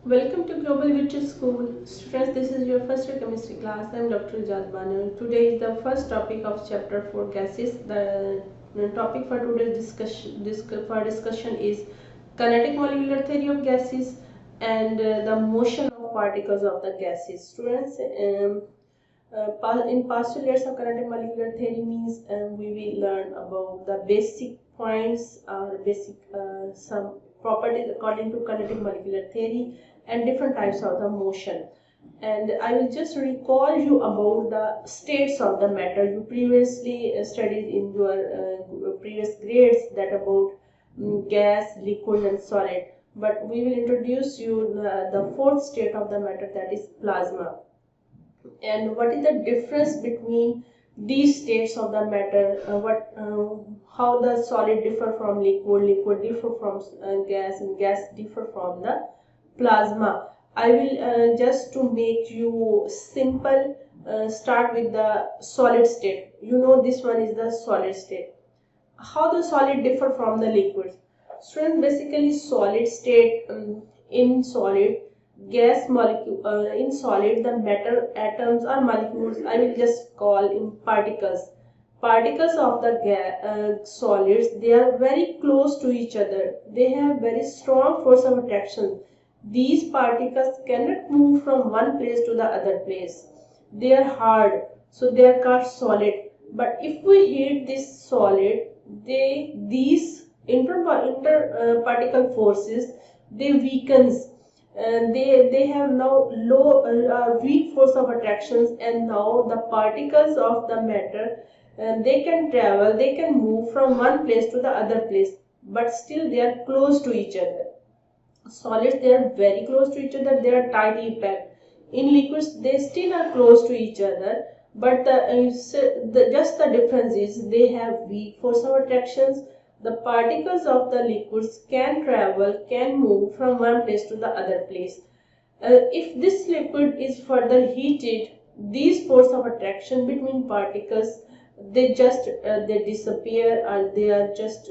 Welcome to Global Virtual School. Students, this is your first year chemistry class. I am Dr. Ijaz Banu. Today is the first topic of chapter 4 gases. The topic for today's discussion is kinetic molecular theory of gases and the motion of particles of the gases. Students, in postulates of kinetic molecular theory means we will learn about the basic points or basic some properties according to kinetic molecular theory and different types of the motion. And I will just recall you about the states of the matter. You previously studied in your previous grades that about gas, liquid and solid. But we will introduce you the fourth state of the matter, that is plasma. And what is the difference between these states of the matter, how the solid differ from liquid differ from gas, and gas differ from the plasma. I will just to make you simple start with the solid state. You know this one is the solid state. How the solid differ from the liquids? Students, basically solid state, in solid gas molecule, in solid the matter atoms or molecules, I will just call in particles of the solids, they are very close to each other. They have very strong force of attraction. These particles cannot move from one place to the other place. They are hard, so they are called solid. But if we heat this solid, these particle forces, they weakens, and they have now low weak force of attractions, and now the particles of the matter, they can travel, they can move from one place to the other place, but still they are close to each other. Solids, they are very close to each other, they are tightly packed. In liquids, they still are close to each other, but just the difference is they have weak force of attractions. The particles of the liquids can travel, can move from one place to the other place. If this liquid is further heated, these force of attraction between particles, they disappear, or they are just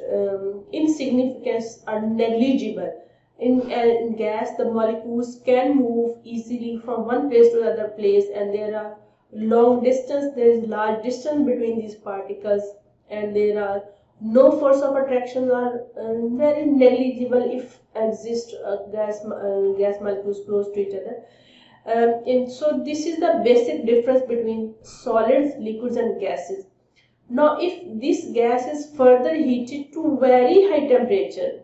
insignificant or negligible. In gas, the molecules can move easily from one place to the other place, and there are there is large distance between these particles, and there are no force of attraction, are very negligible if exist gas molecules close to each other. And so this is the basic difference between solids, liquids and gases. Now if this gas is further heated to very high temperature,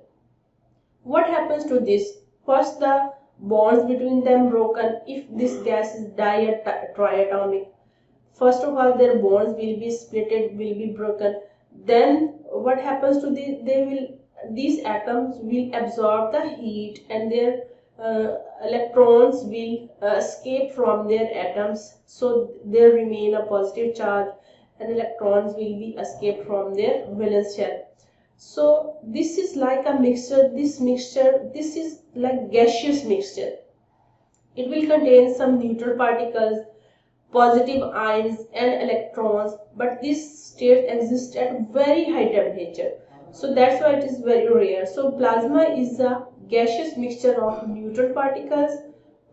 what happens to this? First, the bonds between them broken. If this gas is triatomic, first of all their bonds will be splitted, will be broken. Then what happens to these atoms will absorb the heat, and their electrons will escape from their atoms, so there remain a positive charge, and electrons will be escaped from their valence shell. So this is like a mixture. This is like gaseous mixture. It will contain some neutral particles, positive ions and electrons, but these states exist at very high temperature, so that's why it is very rare. So plasma is a gaseous mixture of neutral particles,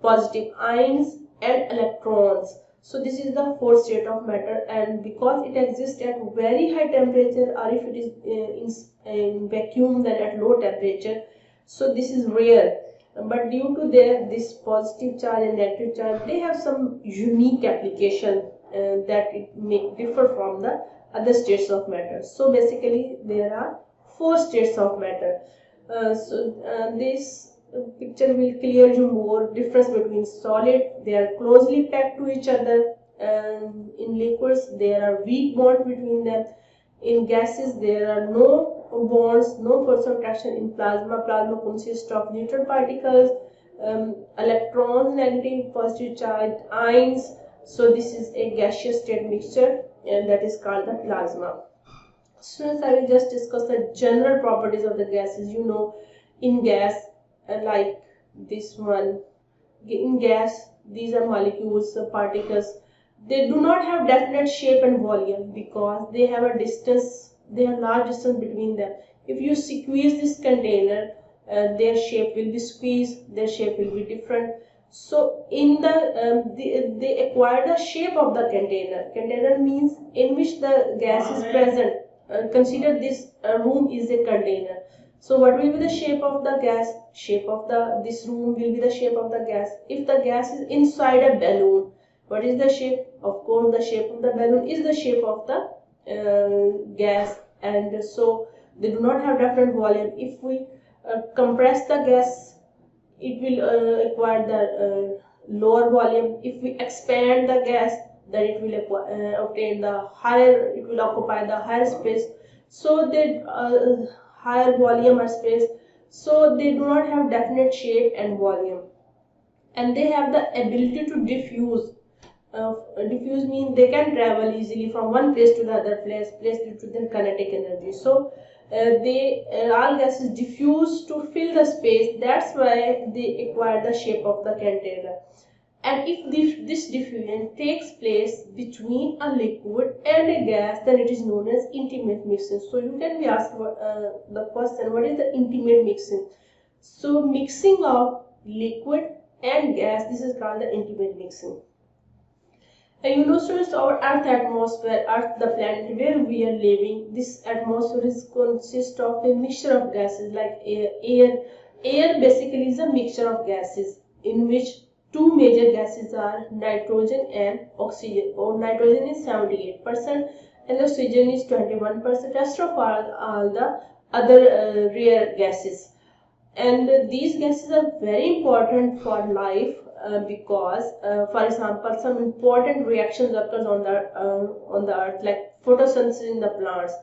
positive ions and electrons. So this is the fourth state of matter, and because it exists at very high temperature, or if it is in vacuum, then at low temperature, so this is rare. But due to this positive charge and negative charge, they have some unique application that it may differ from the other states of matter. So basically there are four states of matter. This picture will clear you more difference between solid. They are closely packed to each other, and in liquids there are weak bonds between them. In gases there are no bonds, no force of attraction. In plasma consists of neutral particles, electrons, negative, positive charge, ions. So this is a gaseous state mixture, and that is called the plasma. Students, I will just discuss the general properties of the gases. You know, in gas, like this one, in gas, these are molecules, particles. They do not have definite shape and volume because they have a distance, they have large distance between them. If you squeeze this container, their shape will be squeezed, their shape will be different. So in they acquire the shape of the container. Container means in which the gas is present. Consider this room is a container. So what will be the shape of the gas? Shape of this room will be the shape of the gas. If the gas is inside a balloon, what is the shape? Of course, the shape of the balloon is the shape of the gas, and so they do not have different volume. If we compress the gas, it will acquire the lower volume. If we expand the gas, then it will obtain the higher, it will occupy the higher space. So they higher volume or space, so they do not have definite shape and volume, and they have the ability to diffuse. Diffuse means they can travel easily from one place to the other place due to their kinetic energy. So all gases diffuse to fill the space. That's why they acquire the shape of the container. And if this diffusion takes place between a liquid and a gas, then it is known as intimate mixing. So you can be asked the question, what is the intimate mixing? So mixing of liquid and gas, this is called the intimate mixing. And you know, students, our Earth atmosphere, Earth, the planet where we are living, this atmosphere consists of a mixture of gases like air. Air basically is a mixture of gases in which two major gases are nitrogen and oxygen. Or nitrogen is 78% and oxygen is 21%. Rest of all the other rare gases. And these gases are very important for life because, for example, some important reactions occurs on the earth, like photosynthesis in the plants.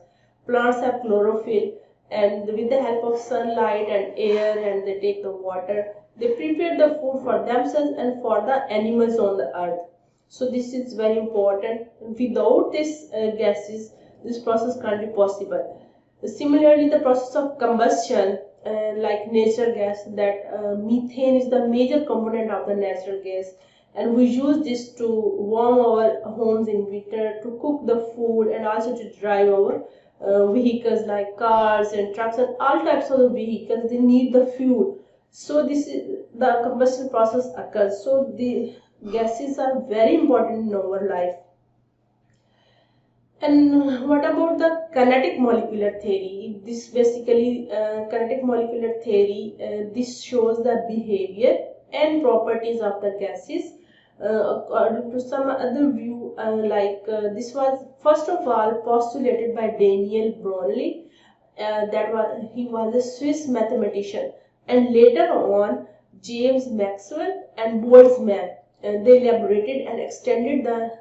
Plants have chlorophyll, and with the help of sunlight and air, and they take the water, they prepare the food for themselves and for the animals on the earth. So this is very important. Without these gases, this process can't be possible. Similarly, the process of combustion, like natural gas, that methane is the major component of the natural gas, and we use this to warm our homes in winter, to cook the food, and also to drive our vehicles like cars and trucks and all types of the vehicles. They need the fuel. So this is the combustion process occurs. So the gases are very important in our life. And what about the kinetic molecular theory? This basically, kinetic molecular theory, this shows the behavior and properties of the gases according to some other view, this was first of all postulated by Daniel Broglie. He was a Swiss mathematician, and later on James Maxwell and Boltzmann, they elaborated and extended the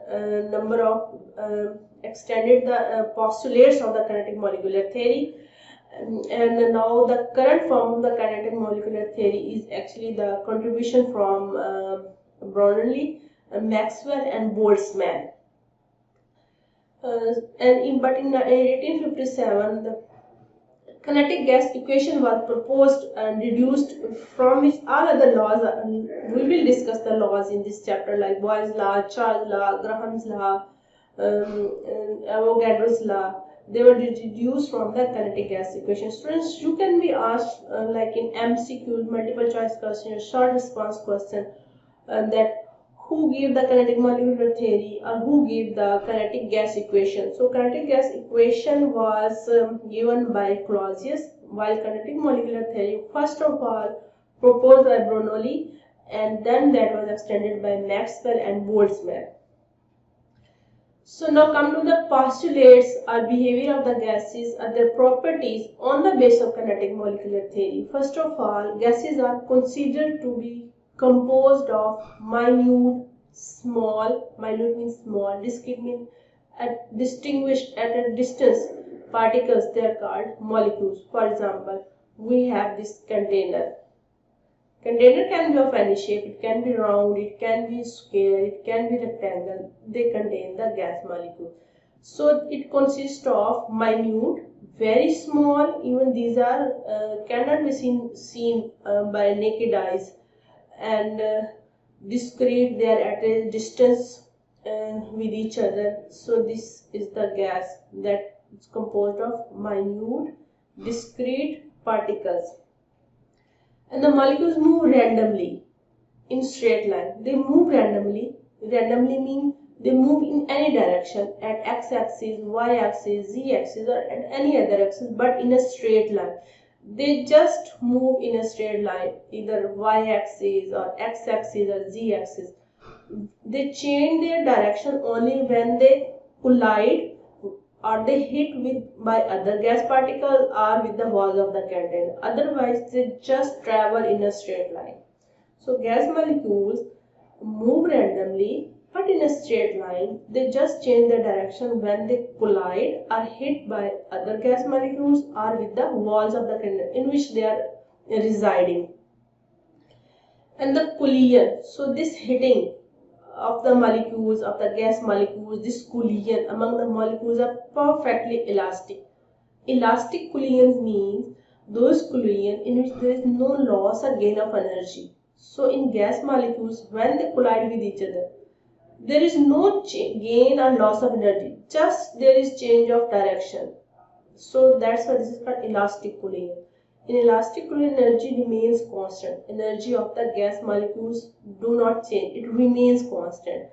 postulates of the kinetic molecular theory. And now the current form of the kinetic molecular theory is actually the contribution from Broglie, Maxwell and Boltzmann. But in 1857, the kinetic gas equation was proposed and reduced, from which all other laws we will discuss the laws in this chapter, like Boyle's law, Charles' law, Graham's law, Avogadro's law. They were deduced from the kinetic gas equation. Students, you can be asked like in MCQs, multiple choice question, short response question, that who gave the kinetic molecular theory or who gave the kinetic gas equation. So kinetic gas equation was given by Clausius, while kinetic molecular theory first of all proposed by Broglie, and then that was extended by Maxwell and Boltzmann. So now come to the postulates or behavior of the gases or their properties on the basis of kinetic molecular theory. First of all, gases are considered to be composed of minute means small, discrete means distinguished at a distance particles. They are called molecules. For example, we have this container. Container can be of any shape. It can be round, it can be square, it can be rectangle. They contain the gas molecule. So it consists of minute, very small, even these are cannot be seen by naked eyes, and discrete, they are at a distance with each other. So this is the gas that is composed of minute, discrete particles. And the molecules move randomly in straight line. They move randomly. Randomly means they move in any direction at x-axis, y-axis, z-axis, or at any other axis, but in a straight line. They just move in a straight line, either y-axis or x-axis or z-axis. They change their direction only when they collide or they hit with by other gas particles or with the walls of the container. Otherwise, they just travel in a straight line. So gas molecules move randomly but in a straight line. They just change their direction when they collide or hit by other gas molecules or with the walls of the container in which they are residing. And the collision, so this hitting of the molecules, of the gas molecules, this collision among the molecules are perfectly elastic. Elastic collisions means those collisions in which there is no loss or gain of energy. So in gas molecules, when they collide with each other, there is no gain or loss of energy, just there is change of direction. So that's why this is called elastic collision. In elastic collision, energy remains constant. Energy of the gas molecules do not change, it remains constant.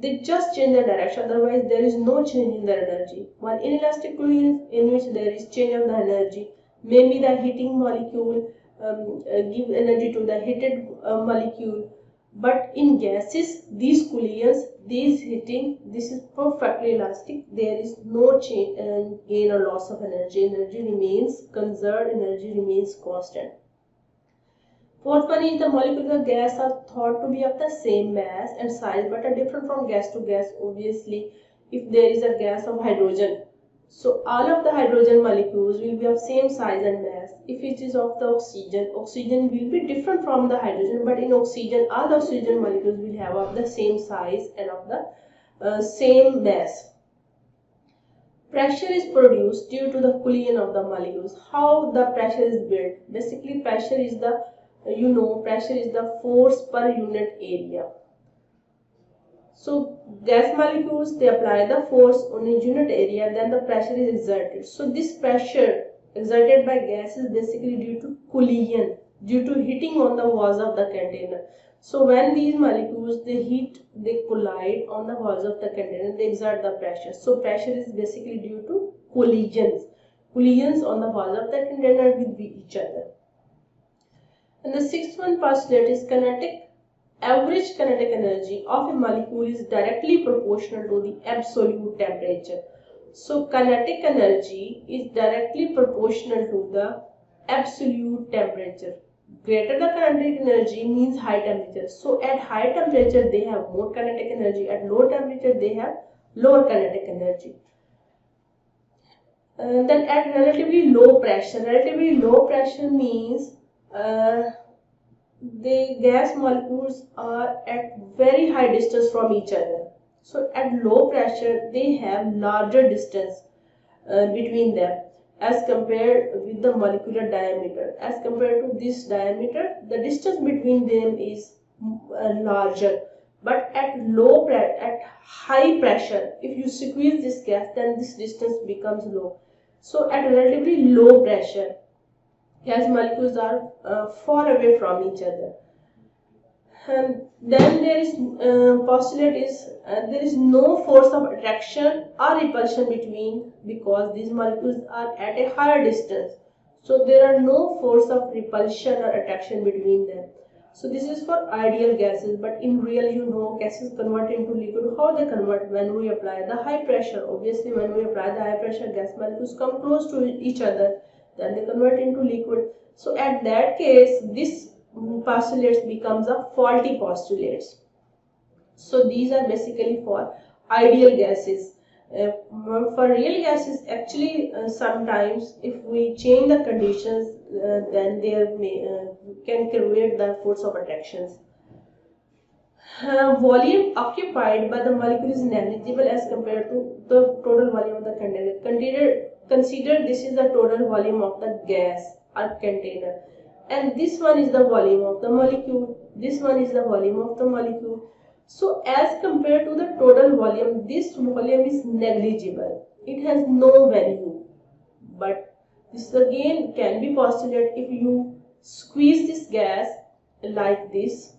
They just change their direction, otherwise there is no change in their energy. While inelastic collisions, in which there is change of the energy, maybe the heating molecule give energy to the heated molecule, but in gases, these collisions, these heating, this is perfectly elastic. There is no change and gain or loss of energy. Energy remains conserved, energy remains constant. Fourth one is the molecules of gas are thought to be of the same mass and size but are different from gas to gas. Obviously, if there is a gas of hydrogen, so all of the hydrogen molecules will be of same size and mass. If it is of the oxygen, oxygen will be different from the hydrogen, but in oxygen, all the oxygen molecules will have of the same size and of the same mass. Pressure is produced due to the collision of the molecules. How the pressure is built? Basically, pressure is the pressure is the force per unit area. So gas molecules, they apply the force on a unit area, then the pressure is exerted. So this pressure exerted by gas is basically due to collision, due to hitting on the walls of the container. So when these molecules, they collide on the walls of the container, they exert the pressure. So pressure is basically due to collisions on the walls of the container with each other. And the sixth one postulate is average kinetic energy of a molecule is directly proportional to the absolute temperature. So kinetic energy is directly proportional to the absolute temperature. Greater the kinetic energy means high temperature. So at high temperature they have more kinetic energy, at low temperature they have lower kinetic energy. Then at relatively low pressure means the gas molecules are at very high distance from each other. So at low pressure they have larger distance between them as compared with the molecular diameter. As compared to this diameter, the distance between them is larger. But at high pressure, if you squeeze this gas, then this distance becomes low. So at relatively low pressure, gas molecules are far away from each other. And then there is postulate is there is no force of attraction or repulsion between, because these molecules are at a higher distance. So there are no force of repulsion or attraction between them. So this is for ideal gases, but in real, gases convert into liquid. How they convert? When we apply the high pressure. Obviously, when we apply the high pressure, gas molecules come close to each other, then they convert into liquid. So at that case, this postulates becomes a faulty postulates. So these are basically for ideal gases. For real gases, actually sometimes if we change the conditions, then there can create the force of attractions. Volume occupied by the molecule is negligible as compared to the total volume of the container. Consider this is the total volume of the gas or container, and this one is the volume of the molecule, this one is the volume of the molecule. So as compared to the total volume, this volume is negligible, it has no value. But this again can be postulated if you squeeze this gas like this.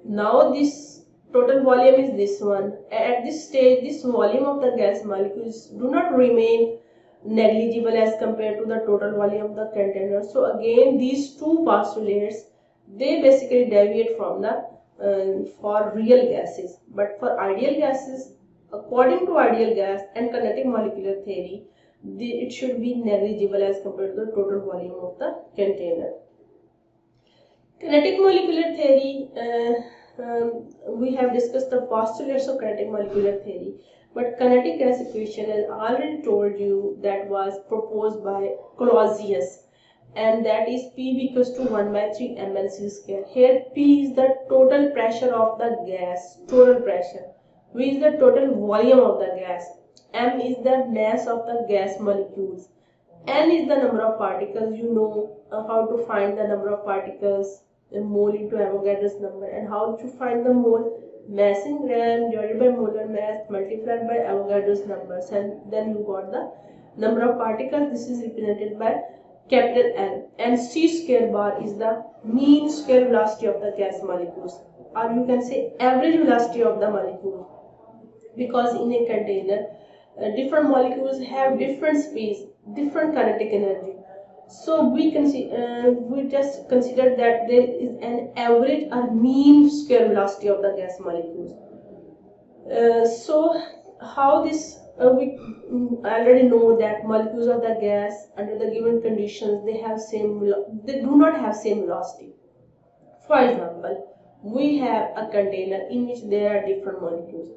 Now this total volume is this one. At this stage, this volume of the gas molecules do not remain negligible as compared to the total volume of the container. So again, these two postulates, they basically deviate from the for real gases. But for ideal gases, according to ideal gas and kinetic molecular theory, it should be negligible as compared to the total volume of the container. Kinetic molecular theory, we have discussed the postulates of kinetic molecular theory, but kinetic gas equation, as I already told you, that was proposed by Clausius, and that is P equals to 1 by 3 ml c square. Here P is the total pressure of the gas, total pressure. V is the total volume of the gas. M is the mass of the gas molecules. N is the number of particles. You know how to find the number of particles, mole into Avogadro's number, and how to find the mole, mass in gram divided by molar mass multiplied by Avogadro's numbers, and then you got the number of particles. This is represented by capital N, and c square bar is the mean square velocity of the gas molecules, or you can say average velocity of the molecule, because in a container different molecules have different speeds, different kinetic energy. So we just consider that there is an average or mean square velocity of the gas molecules. So how this we already know that molecules of the gas under the given conditions, they do not have same velocity. For example, we have a container in which there are different molecules.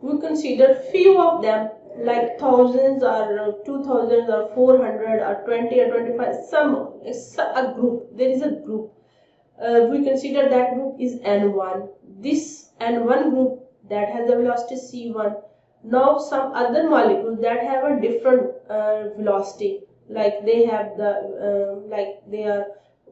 We consider few of them, like thousands or 2000 or 400 or 20 or 25, a group. There is a group. We consider that group is N1. This N1 group that has a velocity C1. Now some other molecules that have a different velocity, like they have they are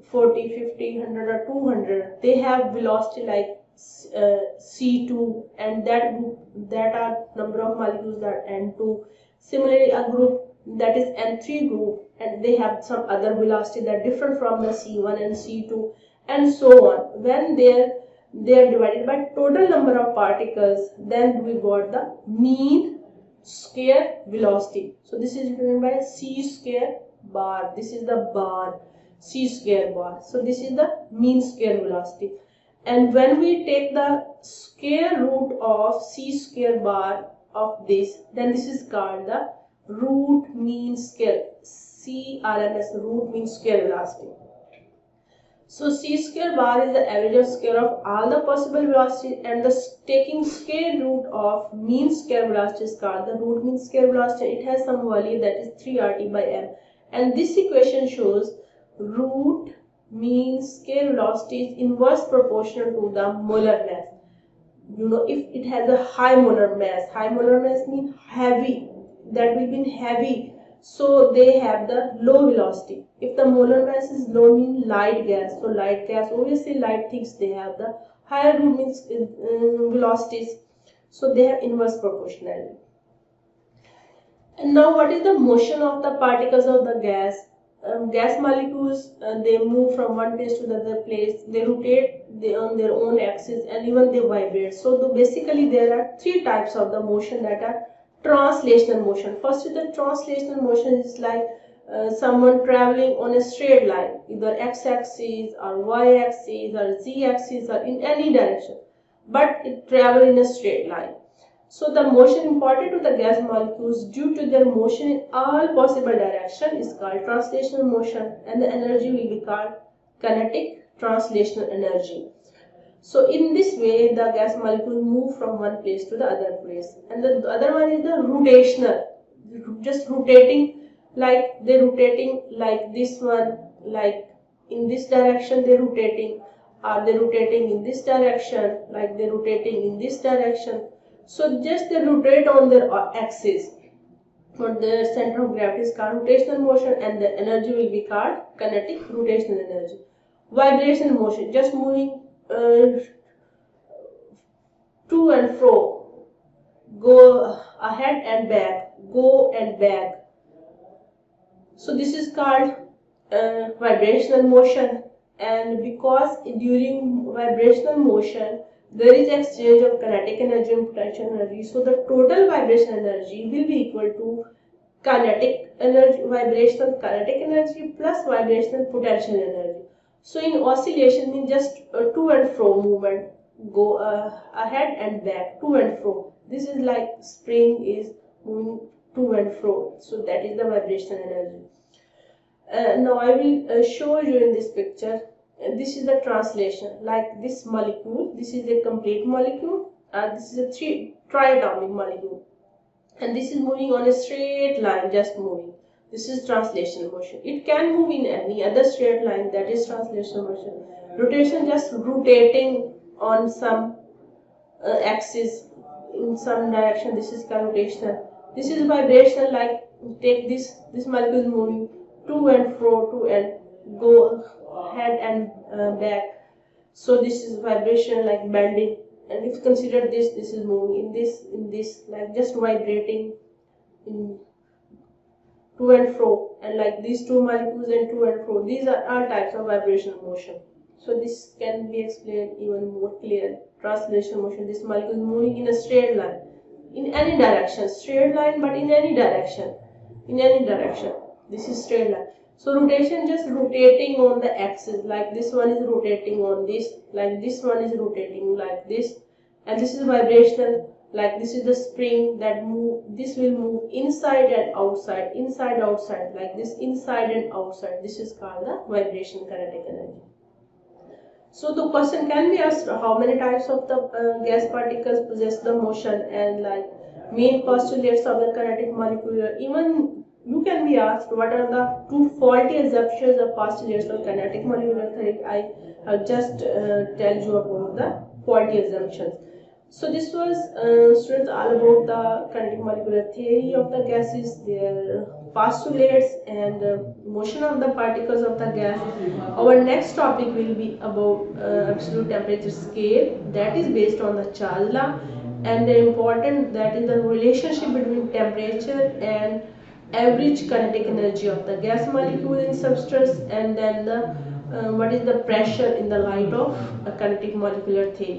40, 50, 100 or 200. They have velocity like C2, and that are number of molecules that N2. Similarly, a group that is N3 group, and they have some other velocity that different from the C1 and C2, and so on. When they are divided by total number of particles, then we got the mean square velocity. So this is written by C square bar. This is the bar, C square bar. So this is the mean square velocity. And when we take the square root of C square bar of this, then this is called the root mean square, CRMS, root mean square velocity. So C square bar is the average of square of all the possible velocities, and the taking square root of mean square velocity is called the root mean square velocity. It has some value that is 3 RT by M, and this equation shows root mean square velocity is inverse proportional to the molar mass. You know, if it has a high molar mass means heavy, that will mean heavy, so they have the low velocity. If the molar mass is low, means light gas, so light gas, obviously light things, they have the higher root means velocities, so they have inverse proportionality. And now what is the motion of the particles of the gas? Gas molecules, they move from one place to the other place, they rotate on their own axis, and even they vibrate. So basically there are three types of the motion that are translational motion. First is the translational motion, is like someone traveling on a straight line, either x-axis or y-axis or z-axis or in any direction, but it travels in a straight line. So the motion imparted to the gas molecules due to their motion in all possible directions is called translational motion, and the energy will be called kinetic translational energy. So in this way, the gas molecules move from one place to the other place. And the other one is the rotational, just rotating, like they're rotating like this one, like in this direction they're rotating, or they're rotating in this direction, like they're rotating in this direction. So just they rotate on their axis. But the center of gravity is called rotational motion, and the energy will be called kinetic rotational energy. Vibrational motion, just moving to and fro, go ahead and back, go and back. So this is called vibrational motion, and because during vibrational motion there is exchange of kinetic energy and potential energy, so the total vibration energy will be equal to kinetic energy, vibrational kinetic energy plus vibrational potential energy. So in oscillation means just to and fro movement, go ahead and back, to and fro. This is like spring is moving to and fro, so that is the vibrational energy. Now I will show you in this picture. This is the translation. Like this molecule, this is a complete molecule. This is a triatomic molecule, and this is moving on a straight line, just moving. This is translation motion. It can move in any other straight line, that is translation motion. Rotation, just rotating on some axis in some direction. This is rotational. This is vibrational. Like take this molecule is moving to and fro, to and go ahead and back. So this is vibration, like bending. And if you consider this is moving in this, like just vibrating in to and fro, and like these two molecules and to and fro. These are all types of vibrational motion. So this can be explained even more clear. Translation motion. This molecule is moving in a straight line, in any direction. Straight line, but in any direction. In any direction. This is straight line. So rotation, just rotating on the axis, like this one is rotating on this, like this one is rotating like this, and this is vibrational, like this is the spring that move. This will move inside and outside, inside outside, like this, inside and outside. This is called the vibration kinetic energy. So the question can be asked, how many types of the gas particles possess the motion, and like main postulates of the kinetic molecular. Even you can be asked, what are the two faulty assumptions of postulates of kinetic molecular theory. I have just tell you about the faulty assumptions. So this was students all about the kinetic molecular theory of the gases, their postulates, and motion of the particles of the gas. Our next topic will be about absolute temperature scale, that is based on the Charles law, and the important, that is the relationship between temperature and average kinetic energy of the gas molecule in substance, and then the what is the pressure in the light of a kinetic molecular theory.